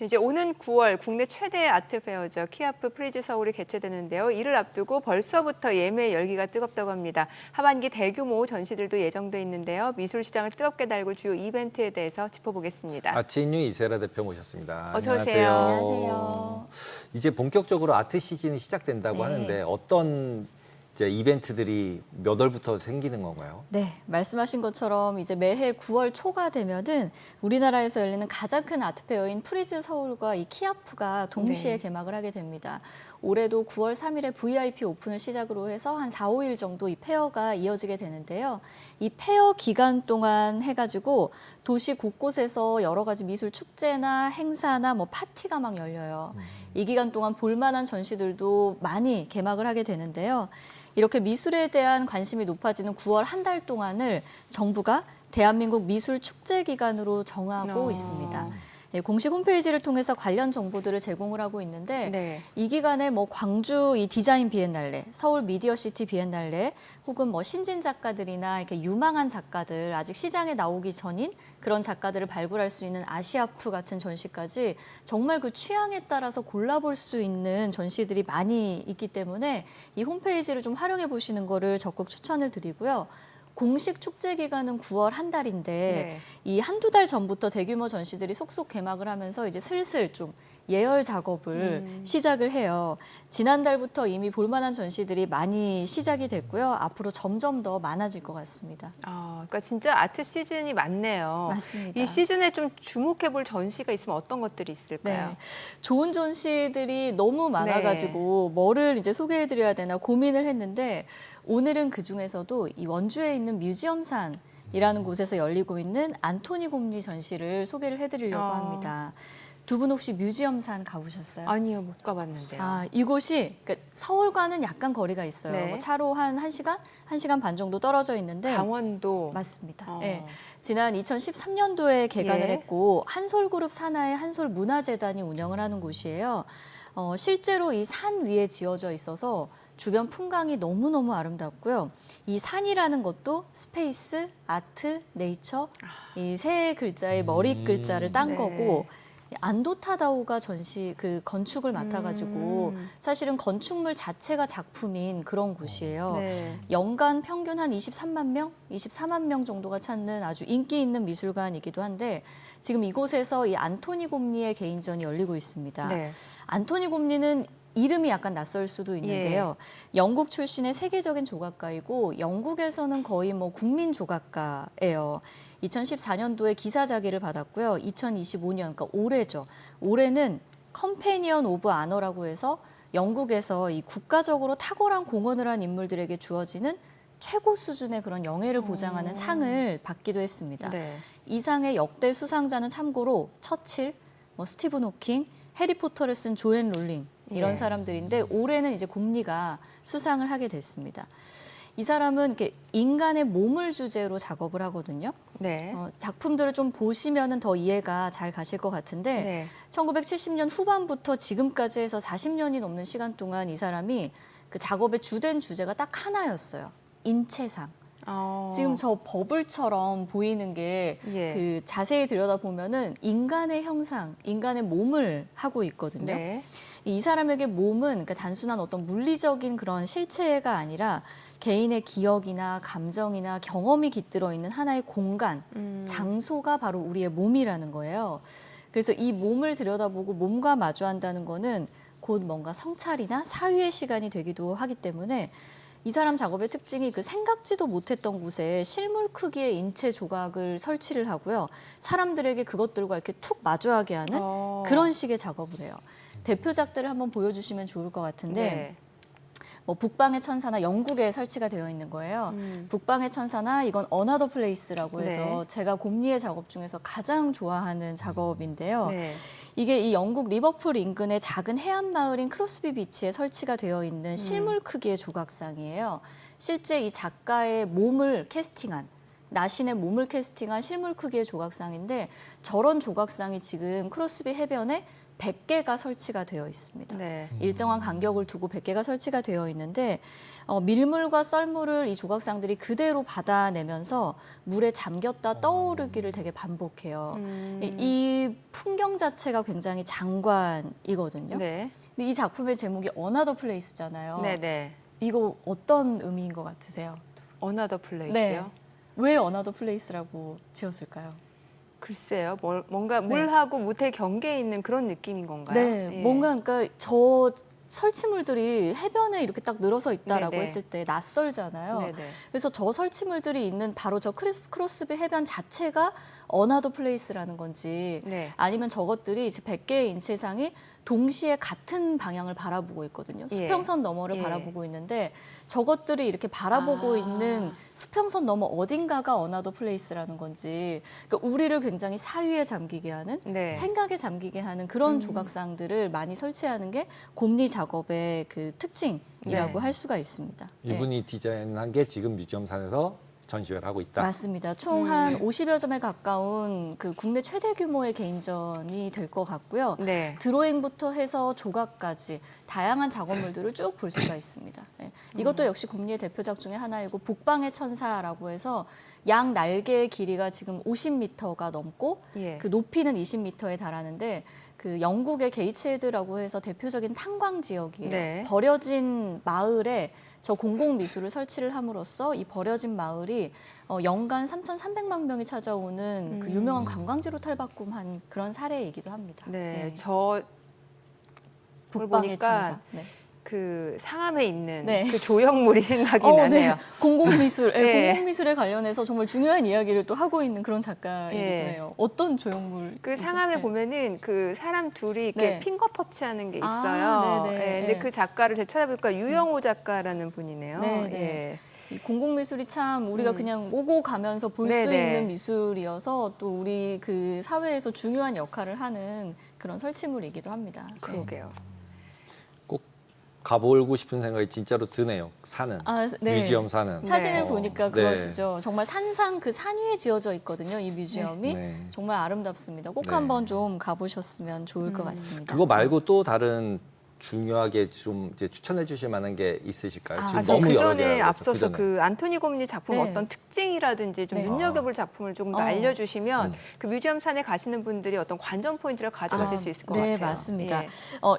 이제 오는 9월 국내 최대 아트 페어죠. 키아프 프리즈 서울이 개최되는데요. 이를 앞두고 벌써부터 예매 열기가 뜨겁다고 합니다. 하반기 대규모 전시들도 예정돼 있는데요. 미술 시장을 뜨겁게 달굴 주요 이벤트에 대해서 짚어보겠습니다. 아트인뉴 이세라 대표 모셨습니다. 어서 오세요. 안녕하세요. 이제 본격적으로 아트 시즌이 시작된다고 네. 하는데 어떤 이제 이벤트들이 몇 월부터 생기는 건가요? 네, 말씀하신 것처럼 이제 매해 9월 초가 되면은 우리나라에서 열리는 가장 큰 아트페어인 프리즈 서울과 이 키아프가 동시에 네. 개막을 하게 됩니다. 올해도 9월 3일에 VIP 오픈을 시작으로 해서 한 4, 5일 정도 이 페어가 이어지게 되는데요. 이 페어 기간 동안 해가지고 도시 곳곳에서 여러 가지 미술 축제나 행사나 뭐 파티가 막 열려요. 이 기간 동안 볼만한 전시들도 많이 개막을 하게 되는데요. 이렇게 미술에 대한 관심이 높아지는 9월 한 달 동안을 정부가 대한민국 미술 축제 기간으로 정하고 있습니다. 예, 공식 홈페이지를 통해서 관련 정보들을 제공을 하고 있는데 네. 이 기간에 뭐 광주 이 디자인 비엔날레, 서울 미디어시티 비엔날레, 혹은 뭐 신진 작가들이나 이렇게 유망한 작가들 아직 시장에 나오기 전인 그런 작가들을 발굴할 수 있는 아시아프 같은 전시까지 정말 그 취향에 따라서 골라볼 수 있는 전시들이 많이 있기 때문에 이 홈페이지를 좀 활용해 보시는 거를 적극 추천을 드리고요. 공식 축제 기간은 9월 한 달인데 네. 이 한두 달 전부터 대규모 전시들이 속속 개막을 하면서 이제 슬슬 좀 예열 작업을 시작을 해요. 지난달부터 이미 볼만한 전시들이 많이 시작이 됐고요. 앞으로 점점 더 많아질 것 같습니다. 그러니까 진짜 아트 시즌이 많네요. 맞습니다. 이 시즌에 좀 주목해볼 전시가 있으면 어떤 것들이 있을까요? 네, 좋은 전시들이 너무 많아가지고 뭐를 이제 소개해드려야 되나 고민을 했는데 오늘은 그 중에서도 이 원주에 있는 뮤지엄산이라는 곳에서 열리고 있는 안토니 곰니 전시를 소개를 해드리려고 합니다. 두 분 혹시 뮤지엄산 가보셨어요? 아니요, 못 가봤는데요. 이곳이 그러니까 서울과는 약간 거리가 있어요. 네. 뭐 차로 한 1시간, 1시간 반 정도 떨어져 있는데 강원도. 맞습니다. 어. 네. 지난 2013년도에 개관을 예. 했고 한솔그룹 산하의 한솔문화재단이 운영을 하는 곳이에요. 실제로 이 산 위에 지어져 있어서 주변 풍광이 너무너무 아름답고요. 이 산이라는 것도 스페이스, 아트, 네이처 이 세 글자의 머리 글자를 딴 네. 거고 안도 타다오가 전시 그 건축을 맡아가지고 사실은 건축물 자체가 작품인 그런 곳이에요. 네. 연간 평균 한 23만 명, 24만 명 정도가 찾는 아주 인기 있는 미술관이기도 한데 지금 이곳에서 이 안토니 곰니의 개인전이 열리고 있습니다. 네. 안토니 곰니는 이름이 약간 낯설 수도 있는데요. 영국 출신의 세계적인 조각가이고 영국에서는 거의 뭐 국민 조각가예요. 2014년도에 기사자기를 받았고요. 2025년, 그러니까 올해죠. 올해는 컴패니언 오브 아너라고 해서 영국에서 이 국가적으로 탁월한 공헌을 한 인물들에게 주어지는 최고 수준의 그런 영예를 보장하는 상을 받기도 했습니다. 네. 이 상의 역대 수상자는 참고로 처칠, 뭐 스티븐 호킹, 해리포터를 쓴 조앤 롤링 이런 예. 사람들인데 올해는 이제 곰니가 수상을 하게 됐습니다. 이 사람은 이렇게 인간의 몸을 주제로 작업을 하거든요. 네. 작품들을 좀 보시면은 더 이해가 잘 가실 것 같은데 네. 1970년 후반부터 지금까지 해서 40년이 넘는 시간 동안 이 사람이 그 작업의 주된 주제가 딱 하나였어요. 인체상. 지금 저 버블처럼 보이는 게 예. 그 자세히 들여다보면은 인간의 형상, 인간의 몸을 하고 있거든요. 네. 이 사람에게 몸은 그러니까 단순한 어떤 물리적인 그런 실체가 아니라 개인의 기억이나 감정이나 경험이 깃들어 있는 하나의 공간, 장소가 바로 우리의 몸이라는 거예요. 그래서 이 몸을 들여다보고 몸과 마주한다는 거는 곧 뭔가 성찰이나 사유의 시간이 되기도 하기 때문에 이 사람 작업의 특징이 그 생각지도 못했던 곳에 실물 크기의 인체 조각을 설치를 하고요. 사람들에게 그것들과 이렇게 툭 마주하게 하는 그런 식의 작업을 해요. 대표작들을 한번 보여주시면 좋을 것 같은데 네. 뭐 북방의 천사나 영국에 설치가 되어 있는 거예요. 북방의 천사나 이건 어나더 플레이스라고 해서 네. 제가 곰니의 작업 중에서 가장 좋아하는 작업인데요. 네. 이게 이 영국 리버풀 인근의 작은 해안 마을인 크로스비 비치에 설치가 되어 있는 실물 크기의 조각상이에요. 실제 이 작가의 몸을 캐스팅한 나신의 몸을 캐스팅한 실물 크기의 조각상인데 저런 조각상이 지금 크로스비 해변에 100개가 설치가 되어 있습니다. 네. 일정한 간격을 두고 100개가 설치가 되어 있는데 밀물과 썰물을 이 조각상들이 그대로 받아내면서 물에 잠겼다 떠오르기를 되게 반복해요. 이 풍경 자체가 굉장히 장관이거든요. 네. 근데 이 작품의 제목이 Another Place잖아요. 네네. 이거 어떤 의미인 것 같으세요? Another Place요? 네. 왜 Another Place라고 지었을까요? 글쎄요. 뭔가 물하고 무태 경계에 있는 그런 느낌인 건가요? 네, 예. 뭔가 그러니까 저 설치물들이 해변에 이렇게 딱 늘어서 있다라고 네네. 했을 때 낯설잖아요. 네네. 그래서 저 설치물들이 있는 바로 저 크로스비 해변 자체가 어나더 플레이스라는 건지 네. 아니면 저것들이 이제 100개의 인체상이 동시에 같은 방향을 바라보고 있거든요. 예. 수평선 너머를 예. 바라보고 있는데 저것들이 이렇게 바라보고 있는 수평선 너머 어딘가가 어나더 플레이스라는 건지 그러니까 우리를 굉장히 사유에 잠기게 하는 네. 생각에 잠기게 하는 그런 조각상들을 많이 설치하는 게 곰리 작업의 그 특징이라고 네. 할 수가 있습니다. 네. 이분이 디자인한 게 지금 뮤지엄산에서 전시회를 하고 있다. 맞습니다. 총 한 50여 점에 가까운 그 국내 최대 규모의 개인전이 될 것 같고요. 네. 드로잉부터 해서 조각까지 다양한 작업물들을 쭉 볼 수가 있습니다. 네. 이것도 역시 곰리의 대표작 중에 하나이고 북방의 천사라고 해서 양 날개의 길이가 지금 50m가 넘고 예. 그 높이는 20m에 달하는데 그 영국의 게이츠헤드라고 해서 대표적인 탄광 지역이에요. 네. 버려진 마을에 저 공공미술을 설치를 함으로써 이 버려진 마을이 연간 3,300만 명이 찾아오는 그 유명한 관광지로 탈바꿈한 그런 사례이기도 합니다. 네. 저 북방의 보니까 천사. 네. 그 상암에 있는 네. 그 조형물이 생각이 나네요. 네. 공공미술, 네. 공공미술에 관련해서 정말 중요한 이야기를 또 하고 있는 그런 작가이기도 예. 해요. 어떤 조형물? 그 상암에 보면은 그 사람 둘이 이렇게 네. 핑거 터치하는 게 아, 있어요. 네네. 예, 근데 네. 그 작가를 제가 찾아보니까 유영호 작가라는 분이네요. 네, 네. 예. 이 공공미술이 참 우리가 그냥 오고 가면서 볼 수 네네. 있는 미술이어서 또 우리 그 사회에서 중요한 역할을 하는 그런 설치물이기도 합니다. 네. 그러게요. 꼭 가보고 싶은 생각이 진짜로 드네요. 산은. 아, 네. 뮤지엄 산은. 사진을 네. 보니까 네. 그러시죠. 정말 산상 그 산 위에 지어져 있거든요. 이 뮤지엄이 네. 정말 아름답습니다. 꼭 네. 한번 좀 가보셨으면 좋을 것 같습니다. 그거 말고 또 다른 중요하게 좀 이제 추천해 주실 만한 게 있으실까요? 아, 지금 저 너무 그 여러 전에 개라서 앞서서 그전에. 그 안토니 곰니 작품 네. 어떤 특징이라든지 좀 네. 눈여겨볼 작품을 조금 더 어. 알려주시면 그 뮤지엄 산에 가시는 분들이 어떤 관전 포인트를 가져가실 수 있을 것 네, 같아요. 맞습니다. 예.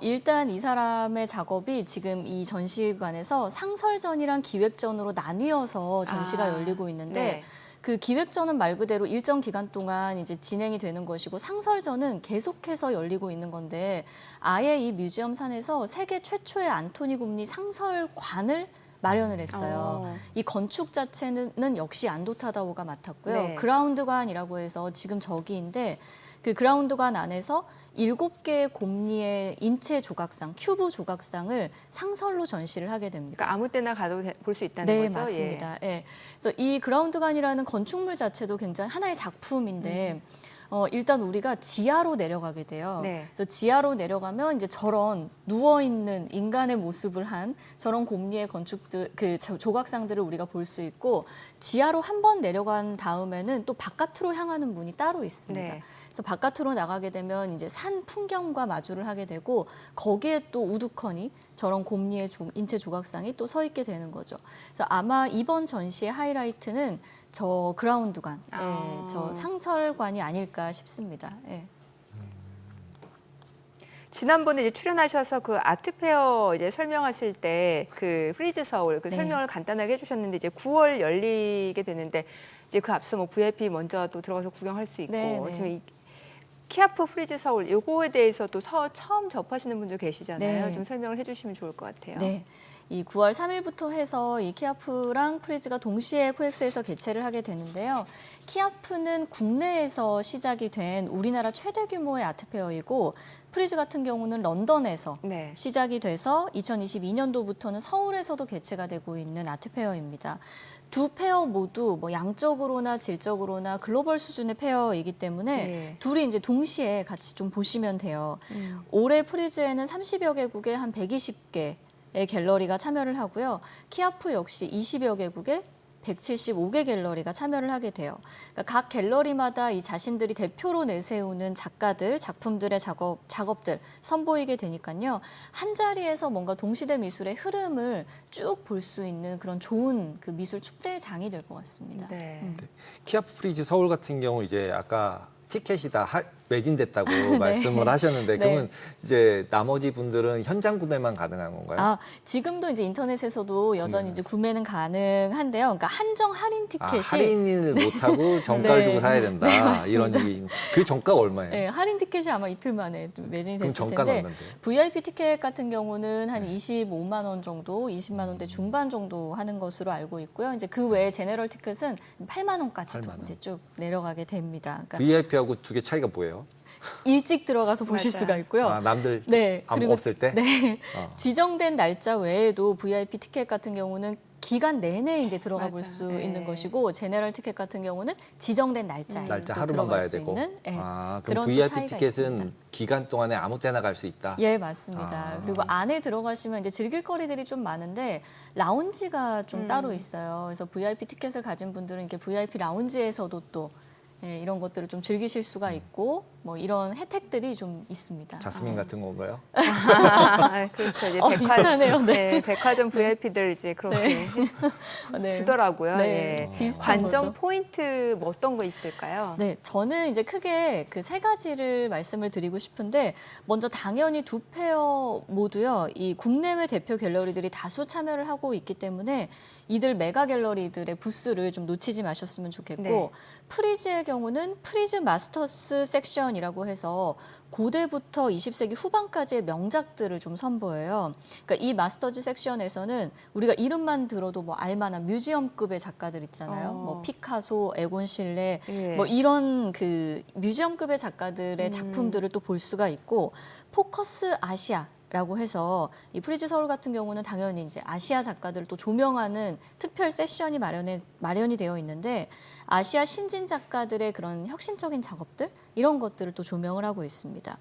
일단 이 사람의 작업이 지금 이 전시관에서 상설전이랑 기획전으로 나뉘어서 전시가 아, 열리고 있는데 네. 그 기획전은 말 그대로 일정 기간 동안 이제 진행이 되는 것이고 상설전은 계속해서 열리고 있는 건데 아예 이 뮤지엄 산에서 세계 최초의 안토니 곰니 상설관을 마련을 했어요. 이 건축 자체는 역시 안도 타다오가 맡았고요. 네. 그라운드관이라고 해서 지금 저기인데 그 그라운드관 안에서 7개의 곰니의 인체 조각상, 큐브 조각상을 상설로 전시를 하게 됩니다. 그러니까 아무 때나 가도 볼 수 있다는 네, 거죠. 맞습니다. 예. 그래서 이 그라운드관이라는 건축물 자체도 굉장히 하나의 작품인데 일단 우리가 지하로 내려가게 돼요. 네. 그래서 지하로 내려가면 이제 저런 누워 있는 인간의 모습을 한 저런 곰리의 건축들 그 조각상들을 우리가 볼 수 있고 지하로 한 번 내려간 다음에는 또 바깥으로 향하는 문이 따로 있습니다. 네. 그래서 바깥으로 나가게 되면 이제 산 풍경과 마주를 하게 되고 거기에 또 우두커니 저런 곰리의 인체 조각상이 또 서 있게 되는 거죠. 그래서 아마 이번 전시의 하이라이트는 저 그라운드관, 예, 저 상설관이 아닐까 싶습니다. 예. 지난번에 이제 출연하셔서 그 아트페어 이제 설명하실 때 그 프리즈 서울 그 네. 설명을 간단하게 해주셨는데 이제 9월 열리게 되는데 이제 그 앞서 뭐 VIP 먼저 또 들어가서 구경할 수 있고 네, 네. 지금 이 키아프 프리즈 서울 요거에 대해서 또 처음 접하시는 분들 계시잖아요. 네. 좀 설명을 해주시면 좋을 것 같아요. 네. 이 9월 3일부터 해서 이 키아프랑 프리즈가 동시에 코엑스에서 개최를 하게 되는데요. 키아프는 국내에서 시작이 된 우리나라 최대 규모의 아트페어이고 프리즈 같은 경우는 런던에서 네. 시작이 돼서 2022년도부터는 서울에서도 개최가 되고 있는 아트페어입니다. 두 페어 모두 뭐 양적으로나 질적으로나 글로벌 수준의 페어이기 때문에 네. 둘이 이제 동시에 같이 좀 보시면 돼요. 올해 프리즈에는 30여 개국에 한 120개 의 갤러리가 참여를 하고요. 키아프 역시 20여 개국에 175개 갤러리가 참여를 하게 돼요. 그러니까 각 갤러리마다 이 자신들이 대표로 내세우는 작가들, 작품들의 작업들 선보이게 되니까요. 한 자리에서 뭔가 동시대 미술의 흐름을 쭉 볼 수 있는 그런 좋은 그 미술 축제장이 될 것 같습니다. 네. 키아프 프리즈 서울 같은 경우 이제 아까 티켓이 다 매진됐다고 말씀을 하셨는데 그러면 이제 나머지 분들은 현장 구매만 가능한 건가요? 아, 지금도 이제 인터넷에서도 여전히 이제 구매는 가능한데요. 그러니까 한정 할인 티켓이 할인을 못하고 정가를 네. 주고 사야 된다. 네, 맞습니다. 이런 얘기. 그 정가가 얼마예요? 네, 할인 티켓이 아마 이틀 만에 좀 매진이 그럼 됐을 정가는 텐데 얼마인데요? VIP 티켓 같은 경우는 한 25만 원 정도, 20만 원대 중반 정도 하는 것으로 알고 있고요. 이제 그 외에 제너럴 티켓은 8만 원까지도 8만 원. 이제 쭉 내려가게 됩니다. 그러니까 VIP하고 두 개 차이가 뭐예요? 일찍 들어가서 보실 맞아요. 수가 있고요. 아, 남들 네, 아무 없을 때? 네, 어. 지정된 날짜 외에도 VIP 티켓 같은 경우는 기간 내내 이제 들어가 볼 맞아. 수 네. 있는 것이고 제너럴 티켓 같은 경우는 지정된 날짜에 날짜 또 하루만 들어갈 봐야 수 되고. 있는 아, 그런 그럼 또 VIP 차이가 티켓은 있습니다. 기간 동안에 아무 때나 갈 수 있다. 예, 맞습니다. 아. 그리고 안에 들어가시면 이제 즐길 거리들이 좀 많은데 라운지가 좀 따로 있어요. 그래서 VIP 티켓을 가진 분들은 이렇게 VIP 라운지에서도 또 예, 이런 것들을 좀 즐기실 수가 있고 뭐 이런 혜택들이 좀 있습니다. 자스민 같은 건가요? 그렇죠. 이제 비슷하네요. 네. 백화점 VIP들 이제 그렇게 네. 주더라고요. 네, 예. 비슷한 관전 거죠. 포인트 뭐 어떤 거 있을까요? 네, 저는 이제 크게 그 세 가지를 말씀을 드리고 싶은데 먼저 당연히 두 페어 모두요. 이 국내외 대표 갤러리들이 다수 참여를 하고 있기 때문에 이들 메가 갤러리들의 부스를 좀 놓치지 마셨으면 좋겠고 네. 프리즈의 경우는 프리즈 마스터스 섹션이라고 해서 고대부터 20세기 후반까지의 명작들을 좀 선보여요. 그러니까 이 마스터즈 섹션에서는 우리가 이름만 들어도 뭐 알만한 뮤지엄급의 작가들 있잖아요. 뭐 피카소, 에곤 실레, 예. 뭐 이런 그 뮤지엄급의 작가들의 작품들을 또 볼 수가 있고 포커스 아시아. 라고 해서 이 프리즈 서울 같은 경우는 당연히 이제 아시아 작가들을 또 조명하는 특별 세션이 마련이 되어 있는데 아시아 신진 작가들의 그런 혁신적인 작업들 이런 것들을 또 조명을 하고 있습니다.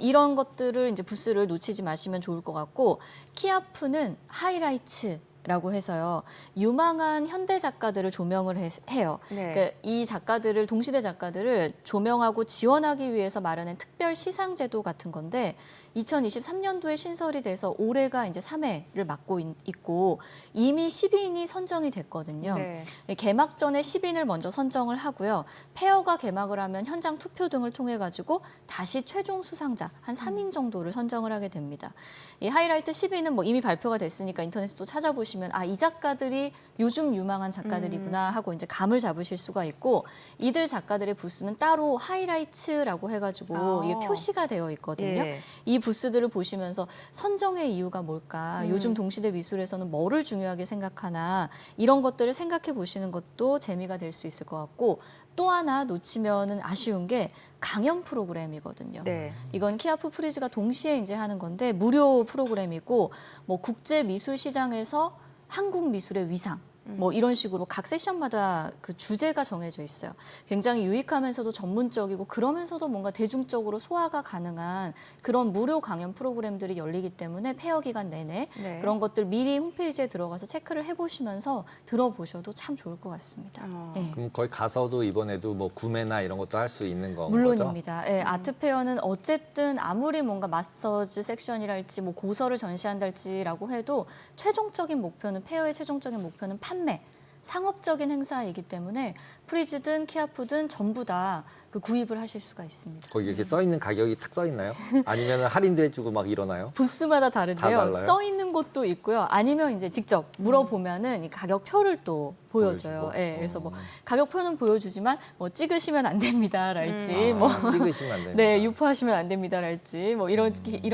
이런 것들을 이제 부스를 놓치지 마시면 좋을 것 같고 키아프는 하이라이츠 라고 해서요. 유망한 현대 작가들을 조명을 해요. 네. 그러니까 이 작가들을 동시대 작가들을 조명하고 지원하기 위해서 마련한 특별 시상 제도 같은 건데 2023년도에 신설이 돼서 올해가 이제 3회를 맡고 있고 이미 10인이 선정이 됐거든요. 네. 개막 전에 10인을 먼저 선정을 하고요. 페어가 개막을 하면 현장 투표 등을 통해 가지고 다시 최종 수상자 한 3인 정도를 선정을 하게 됩니다. 이 하이라이트 10인은 뭐 이미 발표가 됐으니까 인터넷에 또 찾아보시면 아, 이 작가들이 요즘 유망한 작가들이구나 하고 이제 감을 잡으실 수가 있고 이들 작가들의 부스는 따로 하이라이트라고 해가지고 이게 표시가 되어 있거든요. 예. 이 부스들을 보시면서 선정의 이유가 뭘까? 요즘 동시대 미술에서는 뭐를 중요하게 생각하나? 이런 것들을 생각해 보시는 것도 재미가 될 수 있을 것 같고 또 하나 놓치면은 아쉬운 게 강연 프로그램이거든요. 네. 이건 키아프 프리즈가 동시에 이제 하는 건데 무료 프로그램이고 뭐 국제 미술 시장에서 한국 미술의 위상 뭐 이런 식으로 각 세션마다 그 주제가 정해져 있어요. 굉장히 유익하면서도 전문적이고 그러면서도 뭔가 대중적으로 소화가 가능한 그런 무료 강연 프로그램들이 열리기 때문에 폐허 기간 내내 네. 그런 것들 미리 홈페이지에 들어가서 체크를 해보시면서 들어보셔도 참 좋을 것 같습니다. 네. 그럼 거기 가서도 이번에도 뭐 구매나 이런 것도 할 수 있는 건 거죠? 물론입니다. 예, 아트페어는 어쨌든 아무리 뭔가 마스터즈 섹션이랄지 뭐 고서를 전시한달지라고 해도 최종적인 목표는 페어의 최종적인 목표는 판매, 상업적인 행사이기 때문에 프리즈든 키아프든 전부 다 그 구입을 하실 수가 있습니다. 거기 이렇게 써 있는 가격이 탁 써 있나요? 아니면 할인도 해주고 막 이러나요? 부스마다 다른데요. 다 달라요? 써 있는 곳도 있고요. 아니면 이제 직접 물어보면은 이 가격표를 또 보여줘요. 보여주고? 예, 그래서 뭐 가격표는 보여주지만 뭐 찍으시면 안 됩니다랄지 뭐 찍으시면 안 됩니다. 네, 유포하시면 안 됩니다랄지 뭐 이런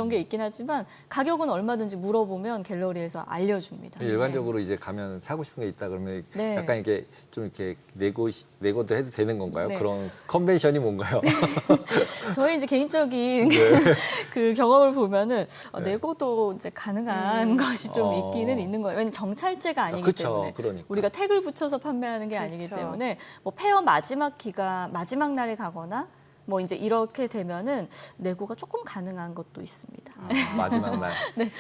게 있긴 하지만 가격은 얼마든지 물어보면 갤러리에서 알려줍니다. 일반적으로 이제 가면 사고 싶은 게 있다 그러면 네. 약간 이렇게 좀 이렇게 내고도 해도 되는 건가요? 네. 그런 컨벤션이 뭔가요? 저희 이제 개인적인 네. 그 경험을 보면은 내고도 이제 가능한 것이 좀 어. 있기는 있는 거예요. 왜냐면 정찰제가 아니기 그쵸, 때문에 그러니까. 우리가 태그를 붙여서 판매하는 게 아니기 그쵸. 때문에 뭐 페어 마지막 날에 가거나 뭐 이제 이렇게 되면은 내고가 조금 가능한 것도 있습니다. 마지막 날.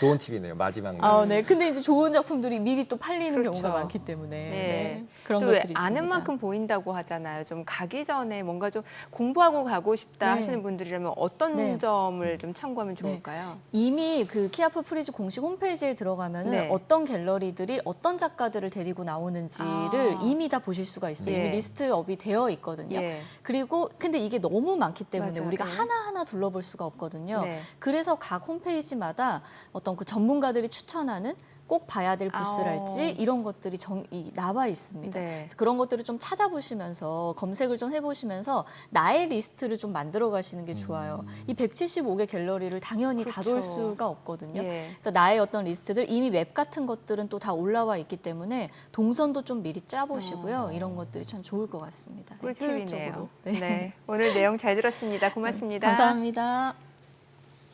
좋은 팁이네요. 마지막 날. 아, 네. 근데 이제 좋은 작품들이 미리 또 팔리는 그렇죠. 경우가 많기 때문에 네. 그런 또 왜 것들이 있습니다. 아는 만큼 보인다고 하잖아요. 좀 가기 전에 뭔가 좀 공부하고 가고 싶다 네. 하시는 분들이라면 어떤 네. 점을 좀 참고하면 좋을까요? 이미 그 키아프 프리즈 공식 홈페이지에 들어가면은 네. 어떤 갤러리들이 어떤 작가들을 데리고 나오는지를 아. 이미 다 보실 수가 있어요. 예. 이미 리스트업이 되어 있거든요. 예. 그리고 근데 이게 너무 많기 때문에 맞아요. 우리가 네. 하나하나 둘러볼 수가 없거든요. 네. 그래서 각 홈페이지마다 어떤 그 전문가들이 추천하는 꼭 봐야 될 부스랄지 이런 것들이 나와 있습니다. 네. 그래서 그런 것들을 좀 찾아보시면서 검색을 좀 해보시면서 나의 리스트를 좀 만들어 가시는 게 좋아요. 이 175개 갤러리를 당연히 다 돌 그렇죠. 수가 없거든요. 예. 그래서 나의 어떤 리스트들 이미 맵 같은 것들은 또 다 올라와 있기 때문에 동선도 좀 미리 짜보시고요. 이런 것들이 참 좋을 것 같습니다. 꿀팁이네요. 효율적으로. 네. 오늘 내용 잘 들었습니다. 고맙습니다. 감사합니다.